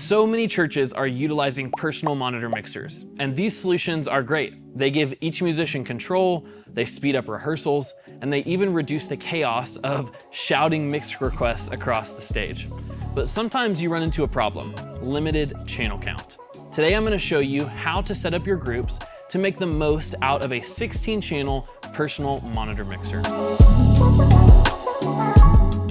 So many churches are utilizing personal monitor mixers, and these solutions are great. They give each musician control, they speed up rehearsals, and they even reduce the chaos of shouting mix requests across the stage. But sometimes you run into a problem: limited channel count. Today I'm going to show you how to set up your groups to make the most out of a 16-channel personal monitor mixer.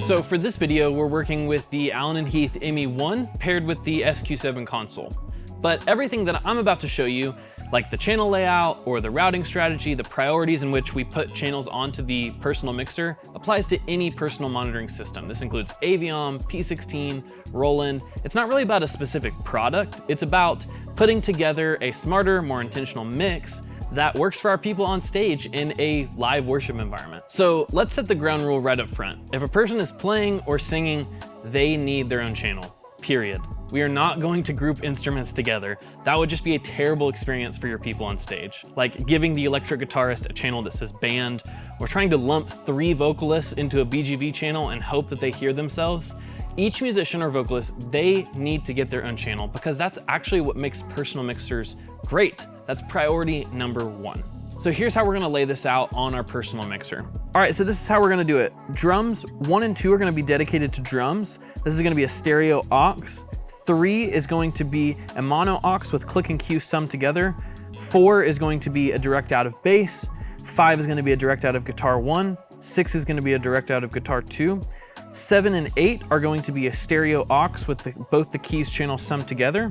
So for this video, we're working with the Allen & Heath ME1 paired with the SQ7 console. But everything that I'm about to show you, like the channel layout or the routing strategy, the priorities in which we put channels onto the personal mixer, applies to any personal monitoring system. This includes Aviom, P16, Roland. It's not really about a specific product. It's about putting together a smarter, more intentional mix that works for our people on stage in a live worship environment. So let's set the ground rule right up front. If a person is playing or singing, they need their own channel, period. We are not going to group instruments together. That would just be a terrible experience for your people on stage. Like giving the electric guitarist a channel that says band, or trying to lump 3 vocalists into a BGV channel and hope that they hear themselves. Each musician or vocalist, they need to get their own channel because that's actually what makes personal mixers great. That's priority number 1. So here's how we're gonna lay this out on our personal mixer. All right, so this is how we're gonna do it. Drums 1 and 2 are gonna be dedicated to drums. This is gonna be a stereo aux. 3 is going to be a mono aux with click and cue summed together. 4 is going to be a direct out of bass. 5 is gonna be a direct out of guitar 1. 6 is gonna be a direct out of guitar 2. 7 and 8 are going to be a stereo aux with both the keys channels summed together.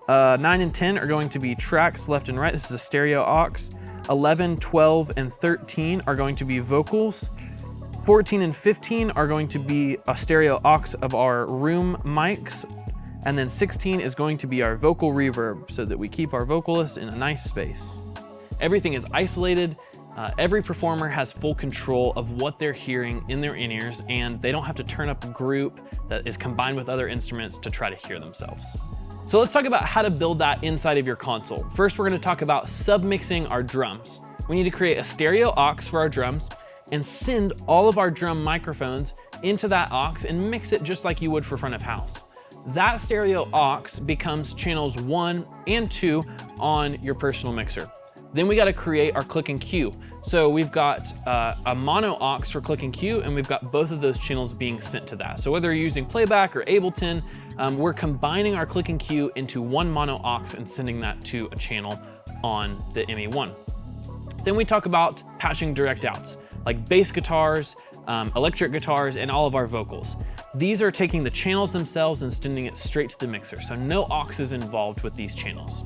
9 and 10 are going to be tracks left and right. This is a stereo aux. 11, 12, and 13 are going to be vocals. 14 and 15 are going to be a stereo aux of our room mics. And then 16 is going to be our vocal reverb so that we keep our vocalists in a nice space. Everything is isolated. Every performer has full control of what they're hearing in their in-ears, and they don't have to turn up a group that is combined with other instruments to try to hear themselves. So let's talk about how to build that inside of your console. First, we're gonna talk about submixing our drums. We need to create a stereo aux for our drums and send all of our drum microphones into that aux and mix it just like you would for front of house. That stereo aux becomes channels 1 and 2 on your personal mixer. Then we got to create our click and cue. So we've got a mono aux for click and cue, and we've got both of those channels being sent to that. So whether you're using Playback or Ableton, we're combining our click and cue into one mono aux and sending that to a channel on the ME1. Then we talk about patching direct outs, like bass guitars, electric guitars, and all of our vocals. These are taking the channels themselves and sending it straight to the mixer. So no auxes involved with these channels.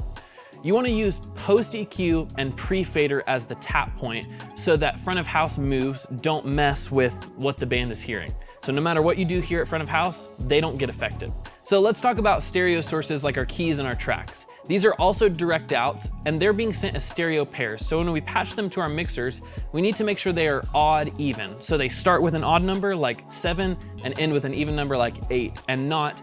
You want to use post EQ and pre-fader as the tap point so that front of house moves don't mess with what the band is hearing. So no matter what you do here at front of house, they don't get affected. So let's talk about stereo sources like our keys and our tracks. These are also direct outs, and they're being sent as stereo pairs. So when we patch them to our mixers, we need to make sure they are odd even. So they start with an odd number like 7 and end with an even number like 8, and not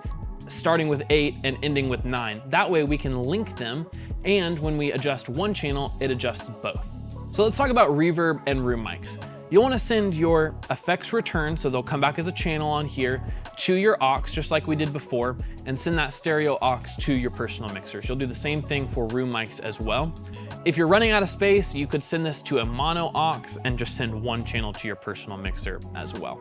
starting with 8 and ending with 9. That way we can link them, and when we adjust one channel, it adjusts both. So let's talk about reverb and room mics. You'll want to send your effects return, so they'll come back as a channel on here, to your aux, just like we did before, and send that stereo aux to your personal mixers. You'll do the same thing for room mics as well. If you're running out of space, you could send this to a mono aux and just send one channel to your personal mixer as well.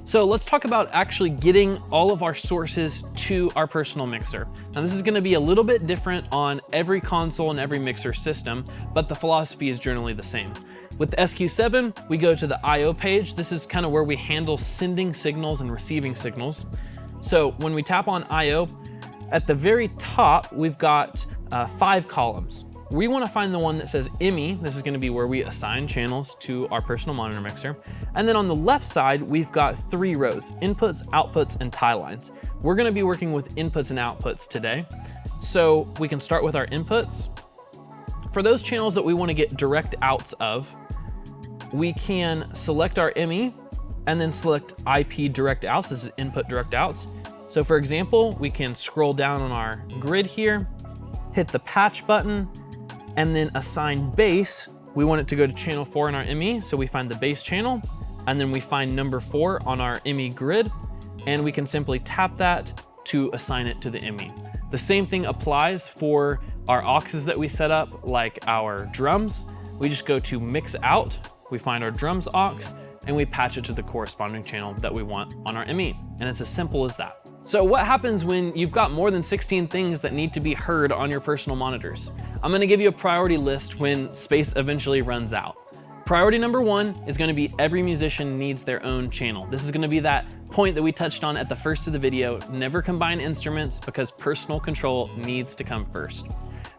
So let's talk about actually getting all of our sources to our personal mixer. Now this is gonna be a little bit different on every console and every mixer system, but the philosophy is generally the same. With the SQ7, we go to the I/O page. This is kind of where we handle sending signals and receiving signals. So when we tap on I/O, at the very top, we've got 5 columns. We want to find the one that says ME. This is going to be where we assign channels to our personal monitor mixer. And then on the left side, we've got 3 rows: inputs, outputs, and tie lines. We're going to be working with inputs and outputs today. So we can start with our inputs. For those channels that we want to get direct outs of, we can select our ME and then select IP direct outs. This is input direct outs. So for example, we can scroll down on our grid here, hit the patch button, and then assign bass. We want it to go to channel 4 in our ME, so we find the bass channel, and then we find number 4 on our ME grid, and we can simply tap that to assign it to the IMMI. The same thing applies for our auxes that we set up, like our drums. We just go to mix out, we find our drums aux, and we patch it to the corresponding channel that we want on our IMMI. And it's as simple as that. So what happens when you've got more than 16 things that need to be heard on your personal monitors? I'm gonna give you a priority list when space eventually runs out. Priority number 1 is gonna be every musician needs their own channel. This is gonna be that point that we touched on at the first of the video. Never combine instruments because personal control needs to come first.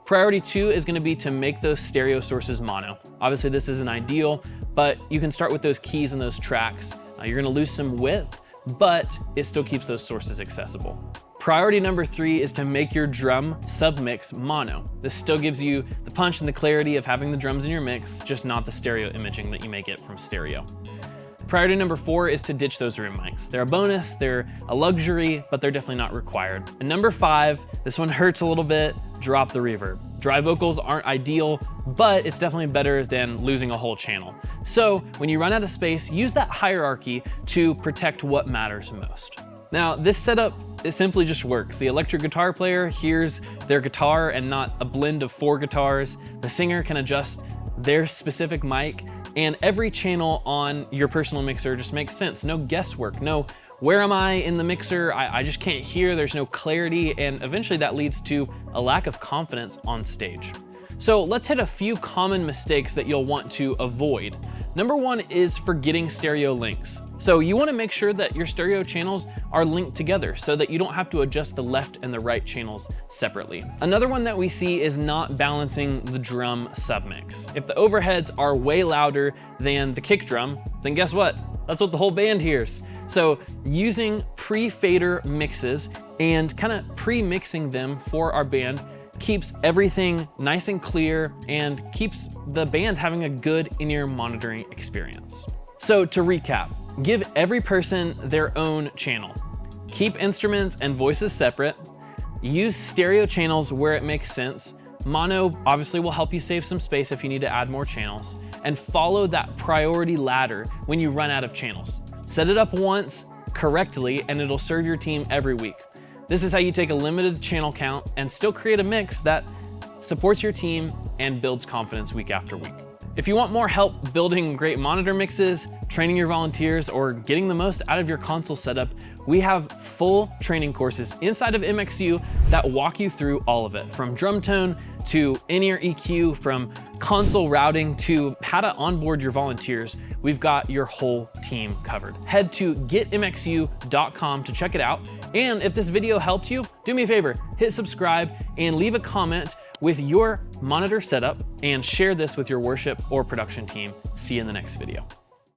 Priority 2 is gonna be to make those stereo sources mono. Obviously this isn't ideal, but you can start with those keys and those tracks. You're gonna lose some width, but it still keeps those sources accessible. Priority number 3 is to make your drum submix mono. This still gives you the punch and the clarity of having the drums in your mix, just not the stereo imaging that you may get from stereo. Priority number 4 is to ditch those room mics. They're a bonus, they're a luxury, but they're definitely not required. And number 5, this one hurts a little bit, drop the reverb. Dry vocals aren't ideal, but it's definitely better than losing a whole channel. So when you run out of space, use that hierarchy to protect what matters most. Now, this setup, it simply just works. The electric guitar player hears their guitar and not a blend of 4 guitars. The singer can adjust their specific mic, and every channel on your personal mixer just makes sense. No guesswork, no where am I in the mixer? I just can't hear, there's no clarity, and eventually that leads to a lack of confidence on stage. So let's hit a few common mistakes that you'll want to avoid. Number 1 is forgetting stereo links. So you want to make sure that your stereo channels are linked together so that you don't have to adjust the left and the right channels separately. Another one that we see is not balancing the drum submix. If the overheads are way louder than the kick drum, then guess what? That's what the whole band hears. So using pre-fader mixes and kind of pre-mixing them for our band keeps everything nice and clear and keeps the band having a good in-ear monitoring experience. So to recap, give every person their own channel. Keep instruments and voices separate. Use stereo channels where it makes sense. Mono obviously will help you save some space if you need to add more channels. And follow that priority ladder when you run out of channels. Set it up once correctly and it'll serve your team every week. This is how you take a limited channel count and still create a mix that supports your team and builds confidence week after week. If you want more help building great monitor mixes, training your volunteers, or getting the most out of your console setup, we have full training courses inside of MxU that walk you through all of it, from drum tone to in-ear EQ, from console routing to how to onboard your volunteers. We've got your whole team covered. Head to getmxu.com to check it out. And if this video helped you, do me a favor, hit subscribe and leave a comment with your monitor setup and share this with your worship or production team. See you in the next video.